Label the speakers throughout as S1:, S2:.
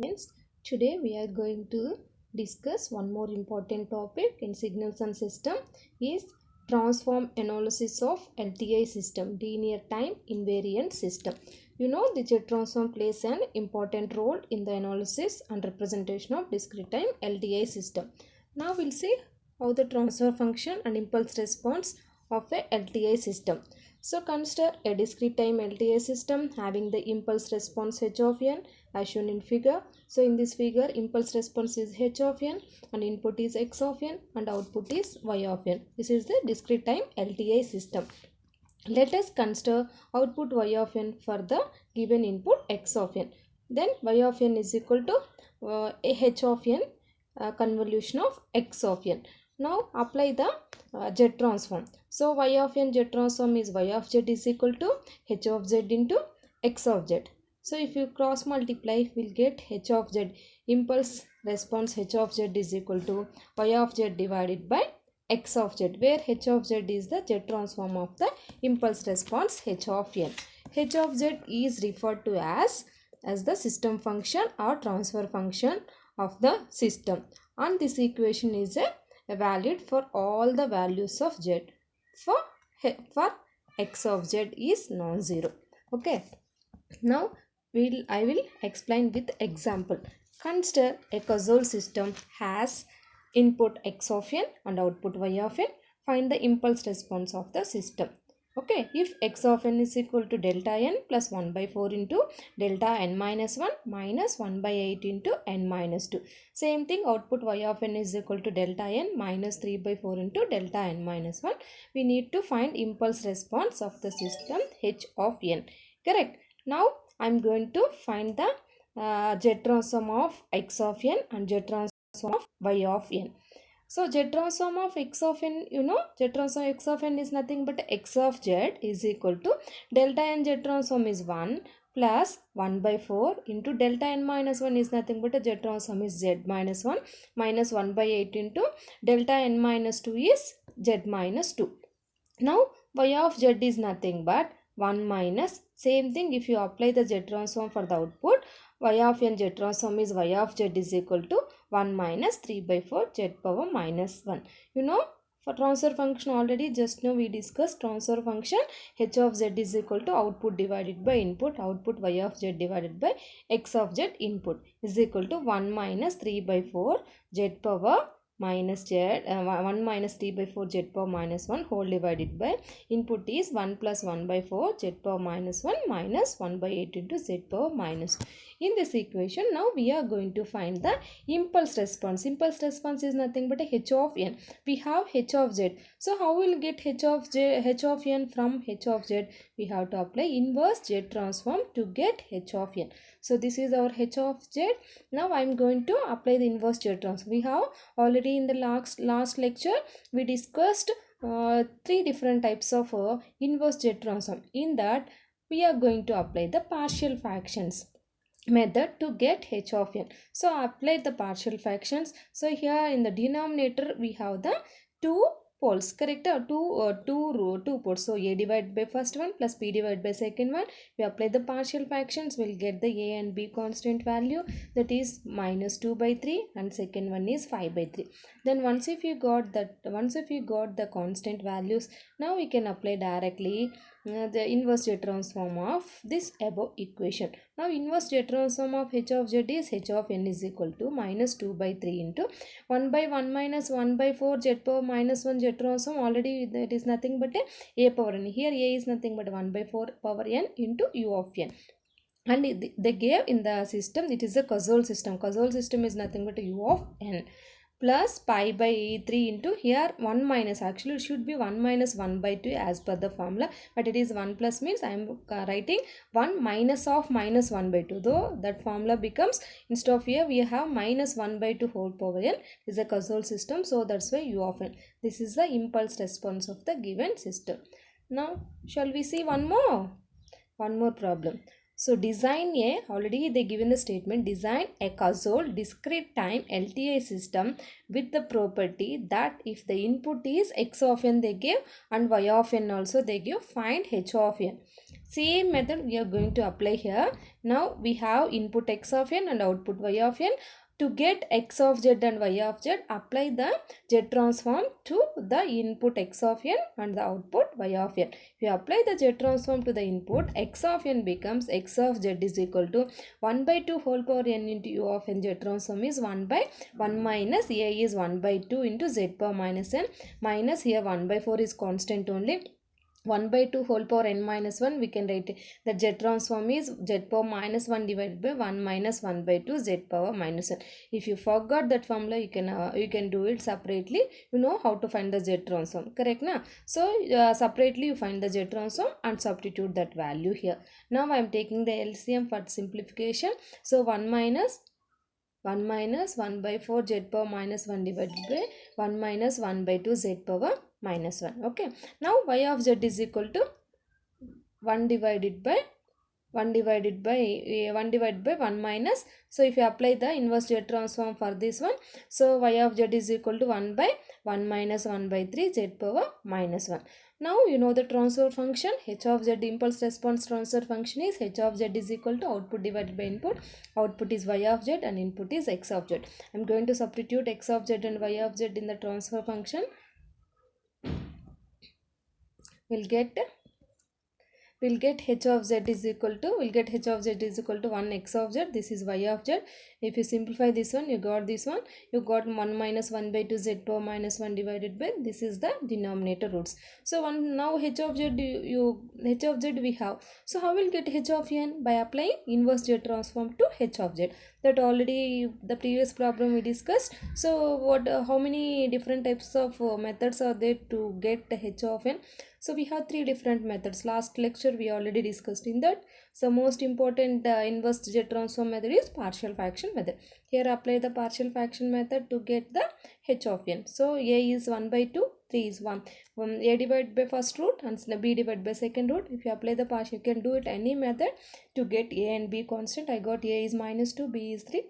S1: Friends, today we are going to discuss one more important topic in signals and system is transform analysis of LTI system, linear time invariant system. You know the jet transform plays an important role in the analysis and representation of discrete time LTI system. Now we'll see how the transfer function and impulse response of a LTI system. So consider a discrete time LTI system having the impulse response h of n as shown in figure. So in this figure, impulse response is h of n and input is x of n and output is y of n. This is the discrete time LTI system. Let us consider output y of n for the given input x of n. Then y of n is equal to h of n convolution of x of n. Now apply the z transform. So y of n z transform is y of z is equal to h of z into x of z. So if you cross multiply, we'll get h of z. Impulse response h of z is equal to y of z divided by x of z, where h of z is the z transform of the impulse response h of n. H of z is referred to as the system function or transfer function of the system, and this equation is valid for all the values of z. For x of z is non-zero. Okay. Now I will explain with example. Consider a causal system has input x of n and output y of n. Find the impulse response of the system. Okay, if x of n is equal to delta n plus 1 by 4 into delta n minus 1 minus 1 by 8 into n minus 2. Same thing, output y of n is equal to delta n minus 3 by 4 into delta n minus 1. We need to find impulse response of the system h of n. Correct. Now I am going to find the z transform of x of n and z transform of y of n. So z transform of x of n, z transform x of n is nothing but x of z is equal to delta n z transform is 1 plus 1 by 4 into delta n minus 1 is nothing but z transform is z minus 1 minus 1 by 8 into delta n minus 2 is z minus 2. Now y of z is nothing but 1 minus, same thing if you apply the z transform for the output, y of n z transform is y of z is equal to 1 minus 3 by 4 z power minus 1. For transfer function already just now we discussed transfer function h of z is equal to output divided by input, output y of z divided by x of z input is equal to 1 minus 3 by 4 z power minus z 1 minus 3 by 4 z power minus 1 whole divided by input is 1 plus 1 by 4 z power minus 1 minus 1 by 8 into z power minus 2. In this equation now we are going to find the impulse response. Impulse response is nothing but a h of n. We have h of z. So how will get h of n from h of z? We have to apply inverse z transform to get h of n. So this is our h of z. Now I am going to apply the inverse z transform. We have already in the last lecture we discussed three different types of inverse z transform. In that we are going to apply the partial fractions method to get h of n. So apply the partial fractions. So here in the denominator we have the two poles, correct? Two poles. So a divided by first one plus b divided by second one. We apply the partial fractions, we'll get the a and b constant value, that is minus 2 by 3 and second one is 5 by 3. Then once if you got the constant values, now we can apply directly the inverse z transform of this above equation. Now inverse z transform of h of z is h of n is equal to minus 2 by 3 into 1 by 1 minus 1 by 4 z power minus 1 z transform, already that is nothing but a power n. Here a is nothing but 1 by 4 power n into u of n. And they gave in the system, it is a causal system. Causal system is nothing but u of n plus pi by 3 into here 1 minus, actually it should be 1 minus 1 by 2 as per the formula, but it is 1 plus means I am writing 1 minus of minus 1 by 2, though that formula becomes, instead of here we have minus 1 by 2 whole power n is a causal system, so that's why u of n. This is the impulse response of the given system. Now shall we see one more problem. So design already they given the statement, design a causal discrete time LTI system with the property that if the input is x of n they give and y of n also they give, find h of n. Same method we are going to apply here. Now we have input x of n and output y of n. To get x of z and y of z, apply the z transform to the input x of n and the output y of n. If you apply the z transform to the input, x of n becomes x of z is equal to 1 by 2 whole power n into u of n. Z transform is 1 by 1 minus a is 1 by 2 into z power minus n, minus here 1 by 4 is constant only. 1 by 2 whole power n minus 1, we can write that z transform is z power minus 1 divided by 1 minus 1 by 2 z power minus 1. If you forgot that formula, you can do it separately. You know how to find the z transform, correct na? So separately you find the z transform and substitute that value here. Now I am taking the LCM for simplification. So 1 minus 1 by 4 z power minus 1 divided by 1 minus 1 by 2 z power minus 1. Okay. Now y of z is equal to 1 divided by 1 minus. So if you apply the inverse z transform for this one, so y of z is equal to 1 by 1 minus 1 by 3 z power minus 1. Now you know the transfer function. H of z impulse response transfer function is h of z is equal to output divided by input. Output is y of z and input is x of z. I am going to substitute x of z and y of z in the transfer function. We'll get h of z is equal to 1 x of z. This is y of z. If you simplify this one, you got this one. You got 1 minus 1 by 2 z power minus 1 divided by, this is the denominator roots. So now h of z we have. So how will get h of n? By applying inverse z transform to h of z. That already the previous problem we discussed. So how many different types of methods are there to get h of n? So we have 3 different methods. Last lecture we already discussed in that. So most important inverse z transform method is partial fraction method. Here apply the partial fraction method to get the h of n. So a is 1 by 2, 3 is 1. A divided by first root and b divided by second root. If you apply the partial, you can do it any method to get a and b constant. I got a is minus 2, b is 3.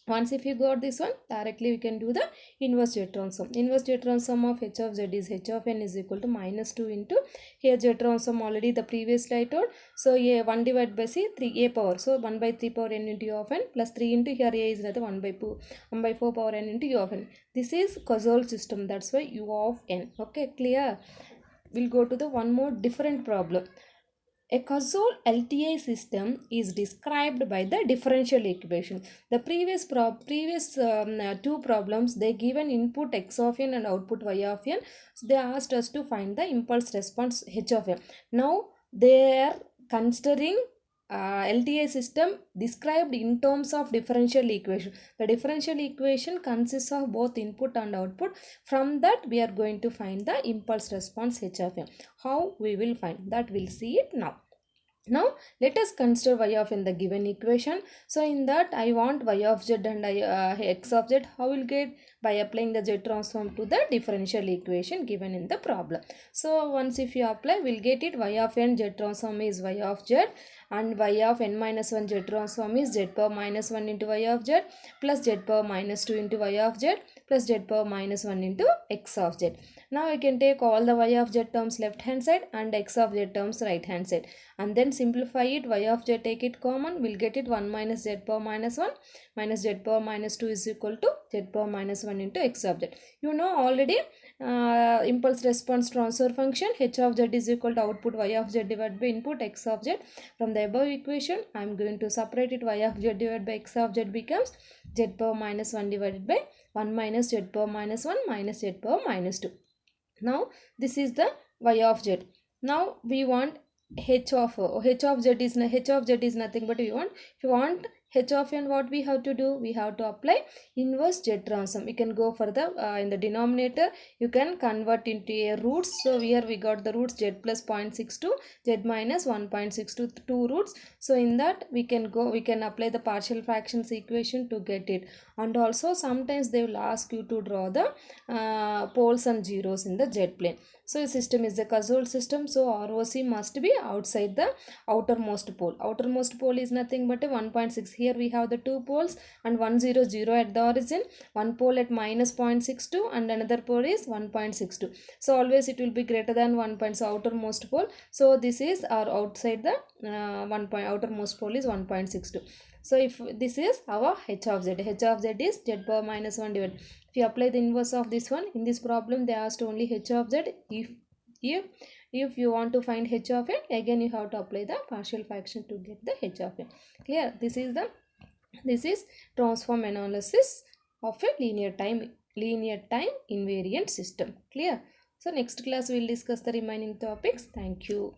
S1: Once if you got this one, directly we can do the inverse z transform. Inverse z transform of h of z is h of n is equal to minus 2 into, here z transform already the previous slide told. So a 1 divided by c, 3 a power. So 1 by 3 power n into u of n plus 3 into, here a is another 1 by 4 power n into u of n. This is causal system, that's why u of n. Okay, clear? We'll go to the one more different problem. A causal LTI system is described by the differential equation. The previous two problems, they given input x of n and output y of n. So they asked us to find the impulse response h of n. Now they are considering LTI system described in terms of differential equation. The differential equation consists of both input and output. From that we are going to find the impulse response h of n. How we will find that, we'll see it now. Now let us consider y of n the given equation. So in that I want y of z and x of z. How will get? By applying the z transform to the differential equation given in the problem. So once if you apply, we'll get it. Y of n z transform is y of z and y of n minus 1 z transform is z power minus 1 into y of z plus z power minus 2 into y of z plus z power minus 1 into x of z. Now I can take all the y of z terms left hand side and x of z terms right hand side and then simplify it. Y of z, take it common, we'll get it 1 minus z power minus 1 minus z power minus 2 is equal to z power minus 1 into x of z. You know already impulse response transfer function h of z is equal to output y of z divided by input x of z. From the above equation I am going to separate it. Y of z divided by x of z becomes z power minus 1 divided by 1 minus z power minus 1 minus z power minus 2. Now this is the y of z. Now we want h of z is nothing but we want, if you want h of n, what we have to do? We have to apply inverse z transform. You can go for the in the denominator you can convert into a roots. So here we got the roots z plus 0.62, z minus 1.62, 2 roots. So in that we can apply the partial fractions equation to get it. And also sometimes they will ask you to draw the poles and zeros in the z plane. So the system is a causal system, so ROC must be outside the outermost pole. Outermost pole is nothing but a 1.6. Here we have the two poles and 1 0 0 at the origin, one pole at minus 0.62 and another pole is 1.62. So always it will be greater than 1 point, so outermost pole. So this is our outside the outermost pole is 1.62. So if this is our h of z is z power minus 1 divided. If you apply the inverse of this one, in this problem they asked only h of z. If you want to find h of n, again you have to apply the partial fraction to get the h of n. Clear? This is transform analysis of a linear time invariant system. Clear? So next class we will discuss the remaining topics. Thank you.